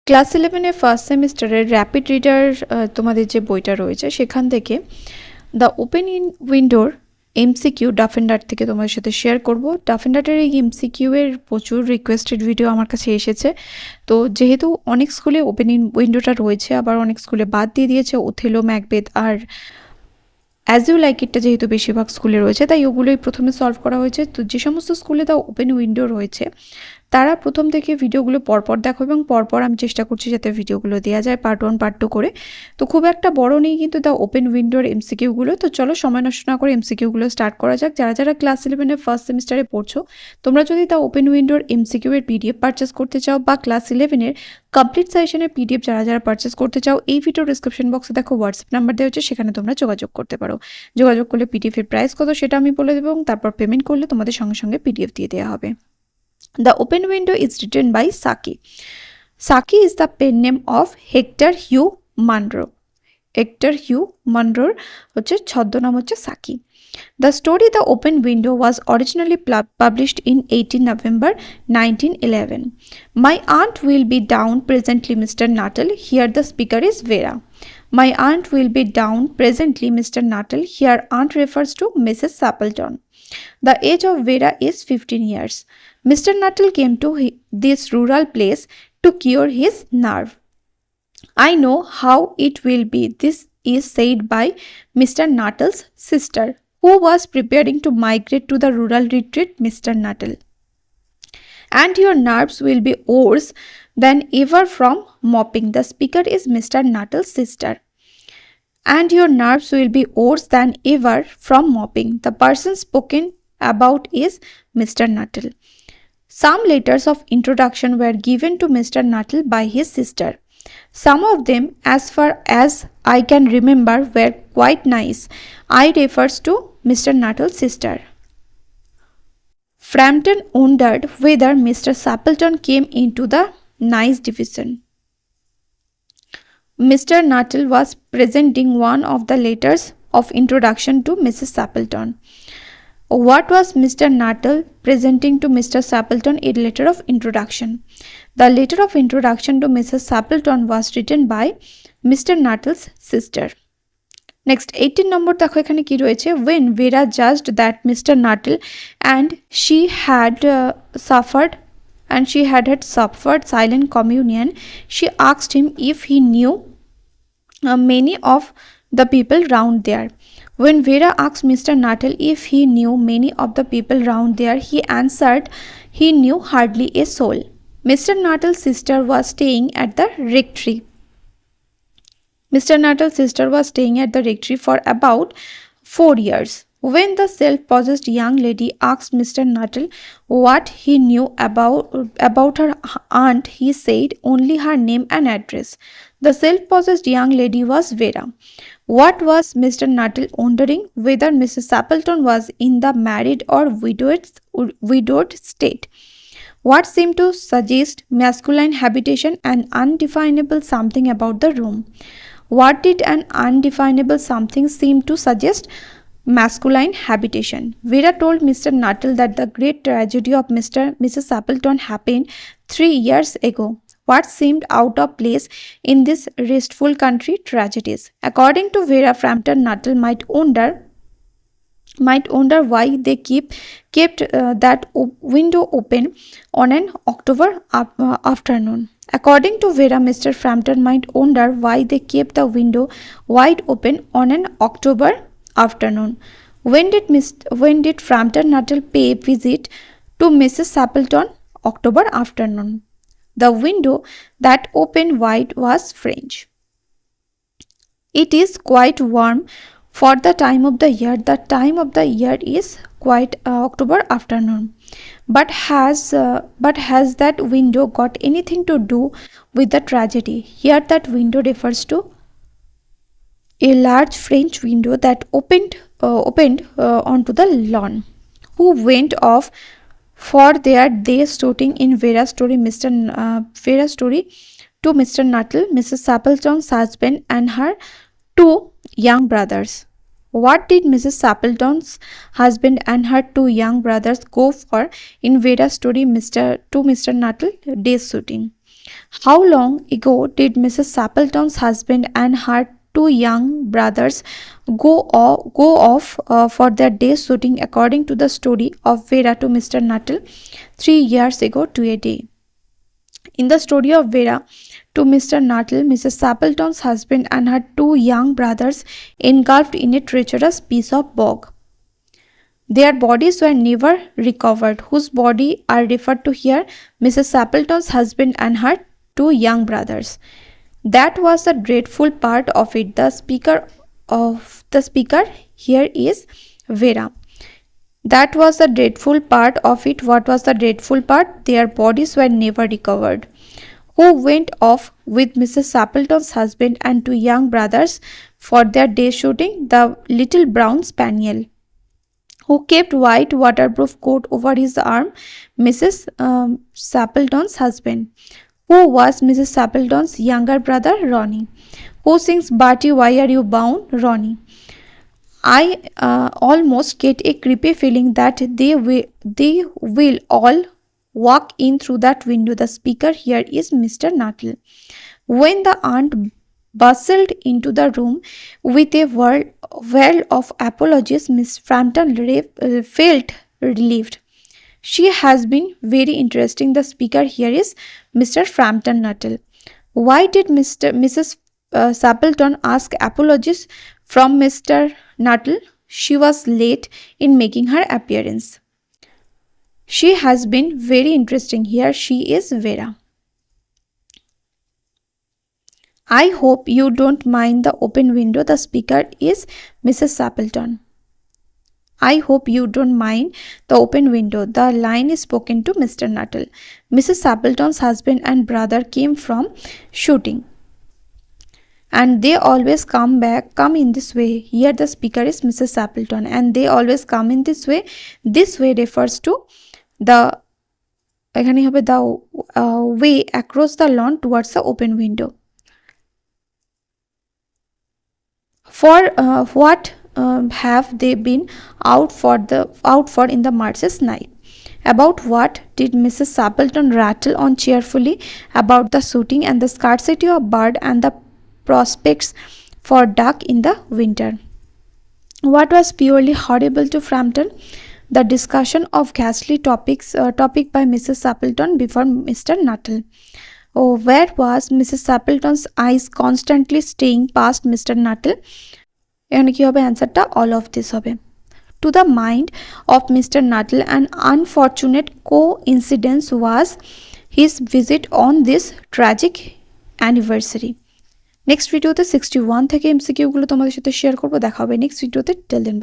Class 11 first সেমিস্টারের rapid reader তোমাদের যে বইটা রয়েছে সেখান থেকে দ্য ওপেন ইন উইন্ডোর এমসিকিউ ডাফ অ্যান্ড ডাট থেকে তোমাদের সাথে শেয়ার করব। ডাফ অ্যান্ড ডাটের এই এমসিকিউ এর প্রচুর রিকোয়েস্টেড ভিডিও আমার কাছে এসেছে। তো যেহেতু অনেক স্কুলে ওপেন ইন উইন্ডোটা রয়েছে, আবার অনেক স্কুলে বাদ দিয়ে দিয়েছে ওথেলো, ম্যাকবেথ আর অ্যাজ ইউ লাইক ইটটা যেহেতু বেশিরভাগ স্কুলে রয়েছে, তাই ওগুলোই প্রথমে সলভ করা হয়েছে। তো যে সমস্ত স্কুলে দ্য ওপেন উইন্ডো রয়েছে তারা প্রথম থেকে ভিডিওগুলো পরপর দেখো, এবং পরপর আমি চেষ্টা করছি যাতে ভিডিওগুলো দেওয়া যায় পার্ট 1 পার্ট 2 করে। তো খুব একটা বড় নেই কিন্তু দ্য ওপেন উইন্ডোর এমসিকিউগুলো। তো চলো সময় নষ্ট না করে এমসিকিউগুলো স্টার্ট করা যাক। যারা যারা ক্লাস 11 ফার্স্ট সেমিস্টারে পড়ছো, তোমরা যদি দ্য ওপেন উইন্ডোর এমসিকিউ এর পিডিএফ পারচেস করতে চাও বা ক্লাস 11 কমপ্লিট সাজেশনের পিডিএফ যারা যারা পারচেস করতে চাও, এই ভিডিও ডিসক্রিপশন বক্সে দেখো হোয়াটসঅ্যাপ নাম্বার দেওয়া হচ্ছে, সেখানে তোমরা যোগাযোগ করতে পারো। যোগাযোগ করলে পিডিএফ এর প্রাইস কত সেটা আমি বলে দেবো, এবং তারপর পেমেন্ট করলে তোমাদের সঙ্গে সঙ্গে পিডিএফ দিয়ে দেওয়া হবে। The open window is written by Saki. Saki is the pen name of Hector Hugh Munro. Hector Hugh Munro হচ্ছে ছদ্মনাম হচ্ছে Psaki. The story The Open Window was originally published in 18 November 1911. My aunt will be down presently, Mr. Nuttall. Here the speaker is Vera. My aunt will be down presently, Mr. Nuttall. Here aunt refers to Mrs. Sappleton. The age of Vera is 15 years. Mr. Nuttall came to this rural place to cure his nerve. I know how it will be. This is said by Mr. Nuttall's sister, who was preparing to migrate to the rural retreat, Mr. Nuttall. And your nerves will be worse than ever from mopping. The speaker is Mr. Nuttall's sister. And your nerves will be worse than ever from mopping. The person spoken about is Mr. Nuttall. Some letters of introduction were given to Mr. Nuttall by his sister. Some of them, as far as I can remember, were quite nice. I refers to Mr. Nuttall's sister. Frampton wondered whether Mr. Sappleton came into the nice division. Mr. Nuttall was presenting one of the letters of introduction to Mrs. Sappleton. What was Mr. Nuttall presenting to Mr. Sappleton? A letter of introduction. The letter of introduction to Mrs. Sappleton was written by Mr. Nuttall's sister. Next 18 number দেখো এখানে কি রয়েছে। When Vera judged that Mr. Nuttall and she had suffered silent communion, she asked him if he knew many of the people round there. When Vera asked Mr. Nuttall if he knew many of the people round there, he answered he knew hardly a soul. Mr. Nuttall's sister was staying at the rectory. Mr. Nuttall's sister was staying at the rectory for about 4 years. When the self-possessed young lady asked Mr. Nuttall what he knew about her aunt, he said only her name and address. The self-possessed young lady was Vera. What was Mr. Nuttall wondering? Whether Mrs. Sappleton was in the married or widowed state. What seemed to suggest masculine habitation and undefinable something about the room. What did an undefinable something seem to suggest? Masculine habitation. Vera told Mr. Nuttall that the great tragedy of Mrs. Sappleton happened 3 years ago. What seemed out of place in this restful country tragedies. According to Vera, Frampton Nuttall might wonder why they kept that window open on an October afternoon. According to Vera, Mr. Frampton might wonder why they kept the window wide open on an October afternoon. When did Frampton Nuttall pay visit to Mrs. Sappleton? October afternoon. The window that opened wide was French. It is quite warm for the time of the year. The time of the year is quite October afternoon. But has that window got anything to do with the tragedy? Here that window refers to a large French window that opened onto the lawn. Who went off for their day stoating in Vera's story to Mr. Nuttall, Mrs. Sappleton's husband, and her 2 young brothers. What did Mrs. Sappleton's husband and her 2 young brothers go for in Vera's story to Mr. Nuttall? Day shooting. How long ago did Mrs. Sappleton's husband and her two young brothers go off for their day shooting according to the story of Vera to Mr. Nuttall 3 years ago to a day? In the story of Vera to Mr. Nuttall, Mrs. Sappleton's husband and her two young brothers engulfed in a treacherous piece of bog. Their bodies were never recovered. Whose body are referred to here? Mrs. Sappleton's husband and her two young brothers. That was the dreadful part of it. The speaker here is Vera. That was the dreadful part of it. What was the dreadful part? Their bodies were never recovered. Who went off with Mrs. Sappleton's husband and two young brothers for their day shooting? The little brown spaniel. Who kept white waterproof coat over his arm? Mrs. Sappleton's husband. Who was Mrs. Sappleton's younger brother? Ronnie. Who sings Bertie, why are you bound? Ronnie. I almost get a creepy feeling that they will all walk in through that window. The speaker here is Mr. Nuttall. When the aunt bustled into the room with a whirl of apologies, Miss Frampton felt relieved. She has been very interesting. The speaker here is Mr. Frampton Nuttall. Why did Mrs. Sappleton ask apologies from Mr. Nuttall? She was late in making her appearance. She has been very interesting. Here she is Vera. I hope you don't mind the open window. The speaker is Mrs. Sappleton. I hope you don't mind the open window. The line is spoken to Mr. Nuttall. Mrs. Sappleton's husband and brother came from shooting, and they always come in this way. Here the speaker is Mrs. Sappleton, and they always come in this way. This way refers to the way across the lawn towards the open window. For what have they been out for in the March's night? About what did Mrs. Sappleton rattle on cheerfully? About the shooting and the scarcity of bird and the prospects for duck in the winter. What was purely horrible to Frampton? The discussion of ghastly topic by Mrs. Sappleton before Mr. Nuttall. Oh, where was Mrs. Sappleton's eyes constantly staying past Mr. Nuttall? এখানে কি হবে অ্যান্সারটা all of this হবে. To the mind of Mr. Nuttall, an unfortunate coincidence was his visit on this tragic anniversary. Next ভিডিওতে 61 থেকে MCQ গুলো তোমাদের সাথে শেয়ার করব. দেখা হবে নেক্সট ভিডিওতে. টিল দেন.